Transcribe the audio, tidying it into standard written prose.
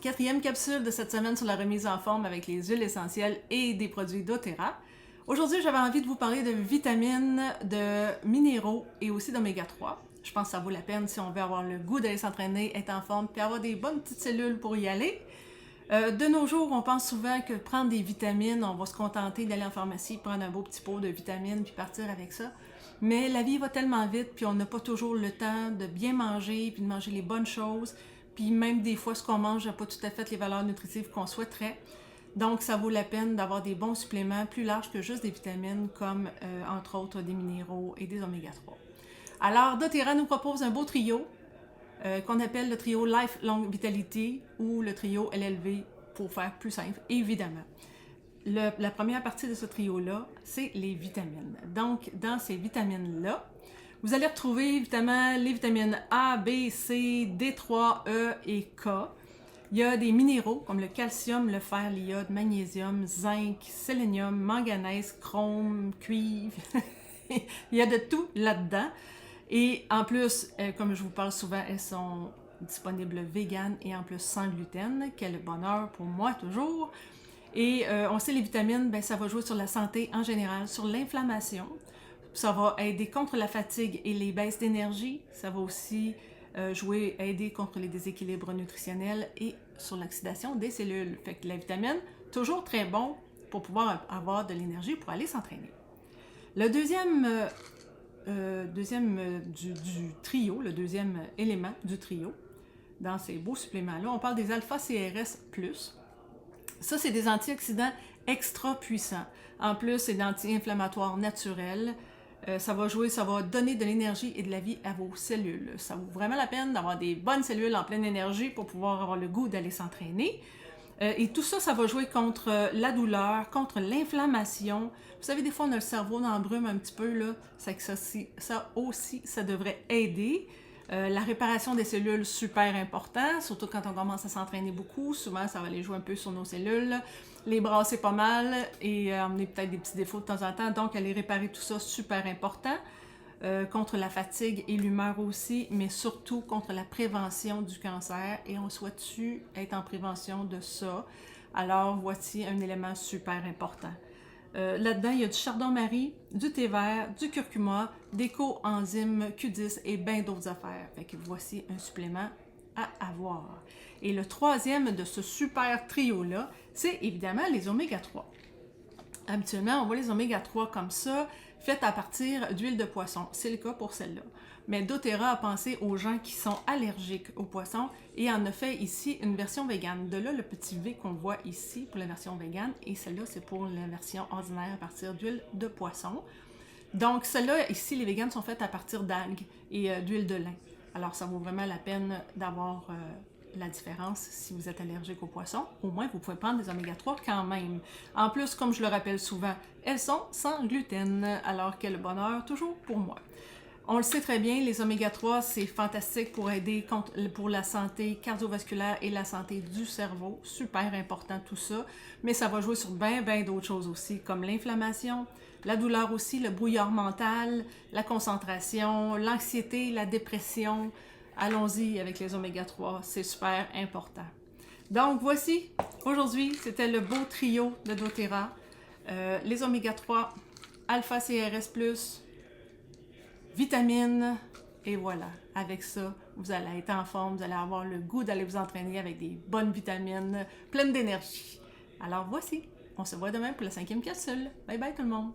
4e capsule de cette semaine sur la remise en forme avec les huiles essentielles et des produits doTERRA. Aujourd'hui, j'avais envie de vous parler de vitamines, de minéraux et aussi d'oméga 3. Je pense que ça vaut la peine si on veut avoir le goût d'aller s'entraîner, être en forme, puis avoir des bonnes petites cellules pour y aller. De nos jours, on pense souvent que prendre des vitamines, on va se contenter d'aller en pharmacie, prendre un beau petit pot de vitamines, puis partir avec ça. Mais la vie va tellement vite, puis on n'a pas toujours le temps de bien manger, puis de manger les bonnes choses. Puis même des fois, ce qu'on mange n'a pas tout à fait les valeurs nutritives qu'on souhaiterait. Donc, ça vaut la peine d'avoir des bons suppléments plus larges que juste des vitamines, comme entre autres des minéraux et des oméga 3. Alors, doTERRA nous propose un beau trio qu'on appelle le trio Lifelong Vitality ou le trio LLV pour faire plus simple, évidemment. La première partie de ce trio-là, c'est les vitamines. Donc, dans ces vitamines-là, vous allez retrouver évidemment les vitamines A, B, C, D3, E et K. Il y a des minéraux comme le calcium, le fer, l'iode, magnésium, zinc, sélénium, manganèse, chrome, cuivre. Il y a de tout là-dedans. Et en plus, comme je vous parle souvent, elles sont disponibles véganes et en plus sans gluten. Quel bonheur pour moi toujours! Et on sait les vitamines, ben, ça va jouer sur la santé en général, sur l'inflammation. Ça va aider contre la fatigue et les baisses d'énergie. Ça va aussi aider contre les déséquilibres nutritionnels et sur l'oxydation des cellules. Fait que la vitamine, toujours très bon pour pouvoir avoir de l'énergie pour aller s'entraîner. Le deuxième du trio, le deuxième élément du trio, dans ces beaux suppléments-là, on parle des alpha-CRS+. Ça, c'est des antioxydants extra puissants. En plus, c'est d'anti-inflammatoires naturels. Ça va donner de l'énergie et de la vie à vos cellules. Ça vaut vraiment la peine d'avoir des bonnes cellules en pleine énergie pour pouvoir avoir le goût d'aller s'entraîner. Et tout ça, ça va jouer contre la douleur, contre l'inflammation. Vous savez, des fois, on a le cerveau dans la brume un petit peu, là. Ça aussi, ça devrait aider. La réparation des cellules, super important, surtout quand on commence à s'entraîner beaucoup. Souvent, ça va aller jouer un peu sur nos cellules. Les brasser pas mal et emmener peut-être des petits défauts de temps en temps. Donc, aller réparer tout ça, super important. Contre la fatigue et l'humeur aussi, mais surtout contre la prévention du cancer. Et on souhaite-tu être en prévention de ça? Alors, voici un élément super important. Là-dedans, il y a du chardon-marie, du thé vert, du curcuma, des coenzymes Q10 et bien d'autres affaires. Fait que voici un supplément à avoir. Et le troisième de ce super trio-là, c'est évidemment les oméga 3. Habituellement, on voit les oméga 3 comme ça, faites à partir d'huile de poisson. C'est le cas pour celle-là. Mais doTERRA a pensé aux gens qui sont allergiques aux poissons et en a fait ici une version végane. De là, le petit V qu'on voit ici pour la version végane et celle-là, c'est pour la version ordinaire à partir d'huile de poisson. Donc, celle-là, ici, les véganes sont faites à partir d'algues et d'huile de lin. Alors, ça vaut vraiment la peine d'avoir la différence si vous êtes allergique aux poissons. Au moins, vous pouvez prendre des oméga 3 quand même. En plus, comme je le rappelle souvent, elles sont sans gluten, alors quel bonheur toujours pour moi. On le sait très bien, les oméga 3, c'est fantastique pour aider pour la santé cardiovasculaire et la santé du cerveau. Super important tout ça. Mais ça va jouer sur bien d'autres choses aussi, comme l'inflammation, la douleur aussi, le brouillard mental, la concentration, l'anxiété, la dépression. Allons-y avec les oméga 3, c'est super important. Donc voici, aujourd'hui, c'était le beau trio de doTERRA. Les oméga 3, alpha-CRS+, vitamines, et voilà. Avec ça, vous allez être en forme, vous allez avoir le goût d'aller vous entraîner avec des bonnes vitamines, pleines d'énergie. Alors voici, on se voit demain pour la 5e capsule. Bye bye tout le monde!